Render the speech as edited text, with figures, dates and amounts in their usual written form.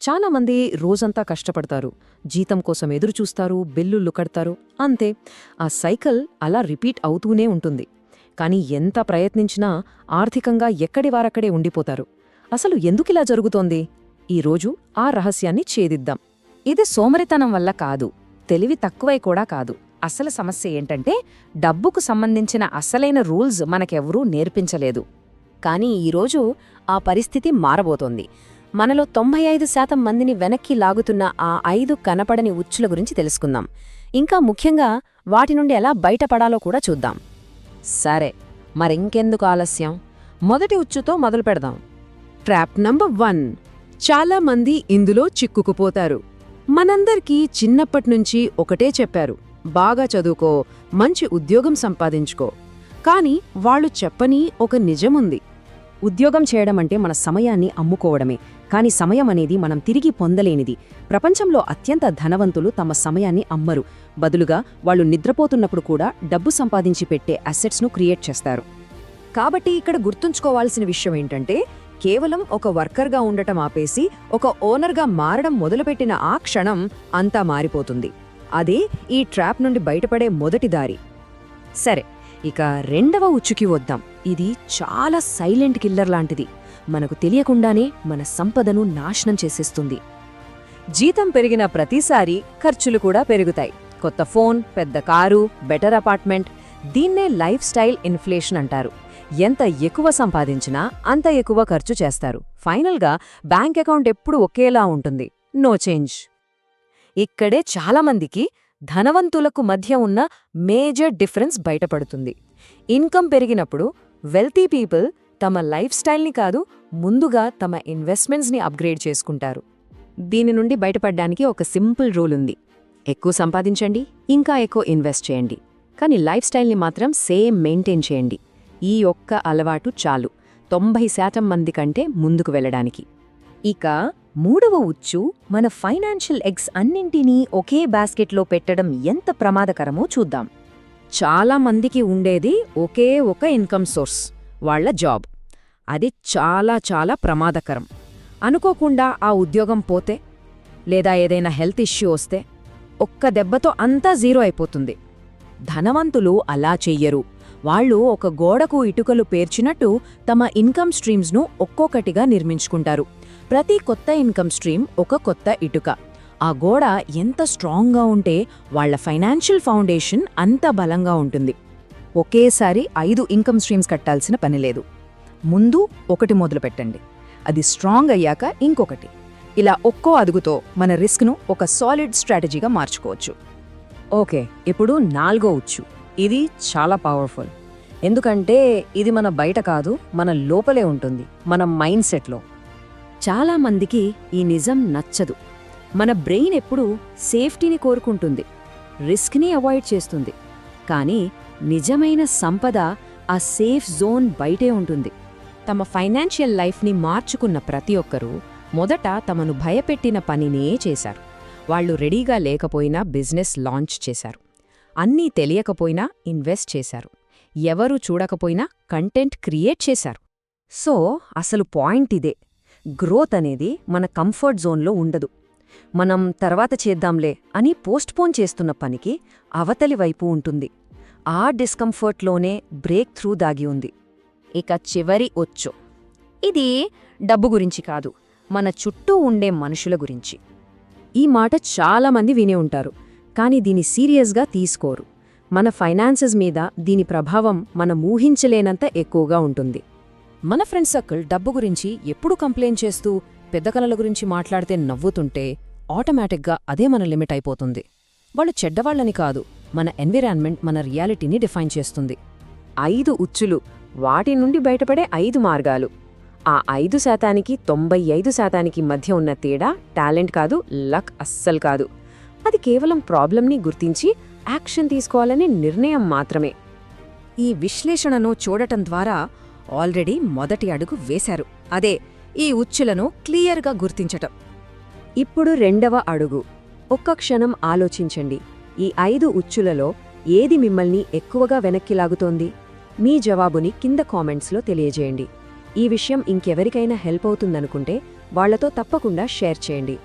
చాలామంది రోజంతా కష్టపడతారు, జీతం కోసం ఎదురుచూస్తారు, బిల్లులు కడతారు, అంతే. ఆ సైకిల్ అలా రిపీట్ అవుతూనే ఉంటుంది. కాని ఎంత ప్రయత్నించినా ఆర్థికంగా ఎక్కడివారక్కడే ఉండిపోతారు. అసలు ఎందుకిలా జరుగుతోంది? ఈరోజు ఆ రహస్యాన్ని ఛేదిద్దాం. ఇది సోమరితనం వల్ల కాదు, తెలివి తక్కువై కూడా కాదు. అసలు సమస్య ఏంటంటే డబ్బుకు సంబంధించిన అసలైన రూల్స్ మనకెవ్వరూ నేర్పించలేదు. కానీ ఈరోజు ఆ పరిస్థితి మారబోతోంది. మనలో 95% మందిని వెనక్కి లాగుతున్న ఆ 5 కనపడని ఉచ్చుల గురించి తెలుసుకుందాం. ఇంకా ముఖ్యంగా వాటి నుండి ఎలా బయటపడాలో కూడా చూద్దాం. సరే, మరింకెందుకు ఆలస్యం? మొదటి ఉచ్చుతో మొదలు పెడదాం. Trap number 1. చాలామంది ఇందులో చిక్కుకుపోతారు. మనందరికీ చిన్నప్పట్నుంచి ఒకటే చెప్పారు, బాగా చదువుకో, మంచి ఉద్యోగం సంపాదించుకో. కాని వాళ్ళు చెప్పని ఒక నిజముంది. ఉద్యోగం చేయడమంటే మన సమయాన్ని అమ్ముకోవడమే. కాని సమయం అనేది మనం తిరిగి పొందలేనిది. ప్రపంచంలో అత్యంత ధనవంతులు తమ సమయాన్ని అమ్మరు. బదులుగా వాళ్ళు నిద్రపోతున్నప్పుడు కూడా డబ్బు సంపాదించి పెట్టే అసెట్స్ను క్రియేట్ చేస్తారు. కాబట్టి ఇక్కడ గుర్తుంచుకోవాల్సిన విషయం ఏంటంటే, కేవలం ఒక వర్కర్గా ఉండటం ఆపేసి ఒక ఓనర్గా మారడం మొదలుపెట్టిన ఆ క్షణం అంతా మారిపోతుంది. అదే ఈ ట్రాప్ నుండి బయటపడే మొదటి దారి. సరే, ఇక రెండవ ఉచ్చుకి వద్దాం. ఇది చాలా సైలెంట్ కిల్లర్ లాంటిది. మనకు తెలియకుండానే మన సంపదను నాశనం చేసేస్తుంది. జీతం పెరిగిన ప్రతిసారి ఖర్చులు కూడా పెరుగుతాయి. కొత్త ఫోన్, పెద్ద కారు, బెటర్ అపార్ట్మెంట్. దీన్నే లైఫ్ స్టైల్ ఇన్ఫ్లేషన్ అంటారు. ఎంత ఎక్కువ సంపాదించినా అంత ఎక్కువ ఖర్చు చేస్తారు. ఫైనల్గా బ్యాంక్ అకౌంట్ ఎప్పుడు ఒకేలా ఉంటుంది, నో చేంజ్. ఇక్కడే చాలామందికి ధనవంతులకు మధ్య ఉన్న మేజర్ డిఫరెన్స్ బయటపడుతుంది. ఇన్కమ్ పెరిగినప్పుడు వెల్తీ పీపుల్ తమ లైఫ్ స్టైల్ని కాదు, ముందుగా తమ ఇన్వెస్ట్మెంట్స్ని అప్గ్రేడ్ చేసుకుంటారు. దీని నుండి బయటపడ్డానికి ఒక సింపుల్ రూల్ ఉంది. ఎక్కువ సంపాదించండి, ఇంకా ఎక్కువ ఇన్వెస్ట్ చేయండి. కానీ లైఫ్ స్టైల్ని మాత్రం సేమ్ మెయింటైన్ చేయండి. ఈ ఒక్క అలవాటు చాలు 90% మంది కంటే ముందుకు వెళ్ళడానికి. ఇక మూడవ ఉచ్చు, మన ఫైనాన్షియల్ ఎగ్స్ అన్నింటినీ ఒకే బాస్కెట్లో పెట్టడం ఎంత ప్రమాదకరమో చూద్దాం. చాలా మందికి ఉండేది ఒకే ఒక ఇన్కమ్ సోర్స్, వాళ్ల జాబ్. అది చాలా చాలా ప్రమాదకరం. అనుకోకుండా ఆ ఉద్యోగం పోతే, లేదా ఏదైనా హెల్త్ ఇష్యూ వస్తే ఒక్క దెబ్బతో అంతా జీరో అయిపోతుంది. ధనవంతులు అలా చెయ్యరు. వాళ్ళు ఒక గోడకు ఇటుకలు పేర్చినట్టు తమ ఇన్కమ్ స్ట్రీమ్స్ను ఒక్కొక్కటిగా నిర్మించుకుంటారు. ప్రతి కొత్త ఇన్కమ్ స్ట్రీమ్ ఒక కొత్త ఇటుక. ఆ గోడ ఎంత స్ట్రాంగ్గా ఉంటే వాళ్ల ఫైనాన్షియల్ ఫౌండేషన్ అంత బలంగా ఉంటుంది. ఒకేసారి 5 ఇన్కమ్ స్ట్రీమ్స్ కట్టాల్సిన పనిలేదు. ముందు ఒకటి మొదలుపెట్టండి, అది స్ట్రాంగ్ అయ్యాక ఇంకొకటి. ఇలా ఒక్కో అదుగుతో మన రిస్క్ను ఒక సాలిడ్ స్ట్రాటజీగా మార్చుకోవచ్చు. ఓకే, ఇప్పుడు 4వ ఉచ్చు. ఇది చాలా పవర్ఫుల్. ఎందుకంటే ఇది మన బయట కాదు, మన లోపలే ఉంటుంది, మన మైండ్ సెట్లో. చాలామందికి ఈ నిజం నచ్చదు. మన బ్రెయిన్ ఎప్పుడూ సేఫ్టీని కోరుకుంటుంది, రిస్క్ని అవాయిడ్ చేస్తుంది. కానీ నిజమైన సంపద ఆ సేఫ్ జోన్ బయటే ఉంటుంది. తమ ఫైనాన్షియల్ లైఫ్ని మార్చుకున్న ప్రతి ఒక్కరూ మొదట తమను భయపెట్టిన పనినే చేశారు. వాళ్లు రెడీగా లేకపోయినా బిజినెస్ లాంచ్ చేశారు. అన్నీ తెలియకపోయినా ఇన్వెస్ట్ చేశారు. ఎవరూ చూడకపోయినా కంటెంట్ క్రియేట్ చేశారు. సో అసలు పాయింట్ ఇదే, గ్రోత్ అనేది మన కంఫర్ట్ జోన్లో ఉండదు. మనం తర్వాత చేద్దాంలే అని పోస్ట్పోన్ చేస్తున్న పనికి అవతలి వైపు ఉంటుంది. ఆ డిస్కంఫర్ట్లోనే బ్రేక్ త్రూ దాగి ఉంది. ఇక చివరి ఉచ్చు. ఇది డబ్బు గురించి కాదు, మన చుట్టూ ఉండే మనుషుల గురించి. ఈ మాట చాలామంది వినే ఉంటారు, కానీ దీని సీరియస్గా తీసుకోరు. మన ఫైనాన్సెస్ మీద దీని ప్రభావం మనం ఊహించలేనంత ఎక్కువగా ఉంటుంది. మన ఫ్రెండ్ సర్కిల్ డబ్బు గురించి ఎప్పుడు కంప్లైంట్ చేస్తూ పెద్ద కలల గురించి మాట్లాడితే నవ్వుతుంటే ఆటోమేటిక్గా అదే మన లిమిట్ అయిపోతుంది. వాళ్ళు చెడ్డవాళ్లని కాదు, మన ఎన్విరాన్మెంట్ మన రియాలిటీని డిఫైన్ చేస్తుంది. 5 ఉచ్చులు, వాటి నుండి బయటపడే 5 మార్గాలు. ఆ 5%కి 95%కి మధ్య ఉన్న తేడా టాలెంట్ కాదు, లక్ అస్సలు కాదు. అది కేవలం ప్రాబ్లంని గుర్తించి యాక్షన్ తీసుకోవాలనే నిర్ణయం మాత్రమే. ఈ విశ్లేషణను చూడటం ద్వారా ఆల్రెడీ మొదటి అడుగు వేశారు. అదే ఈ ఉచ్చులను క్లియర్గా గుర్తించటం. ఇప్పుడు రెండవ అడుగు. ఒక్క క్షణం ఆలోచించండి. ఈ 5 ఉచ్చులలో ఏది మిమ్మల్ని ఎక్కువగా వెనక్కి లాగుతోంది? మీ జవాబుని కింద కామెంట్స్లో తెలియజేయండి. ఈ విషయం ఇంకెవరికైనా హెల్ప్ అవుతుందనుకుంటే వాళ్లతో తప్పకుండా షేర్ చేయండి.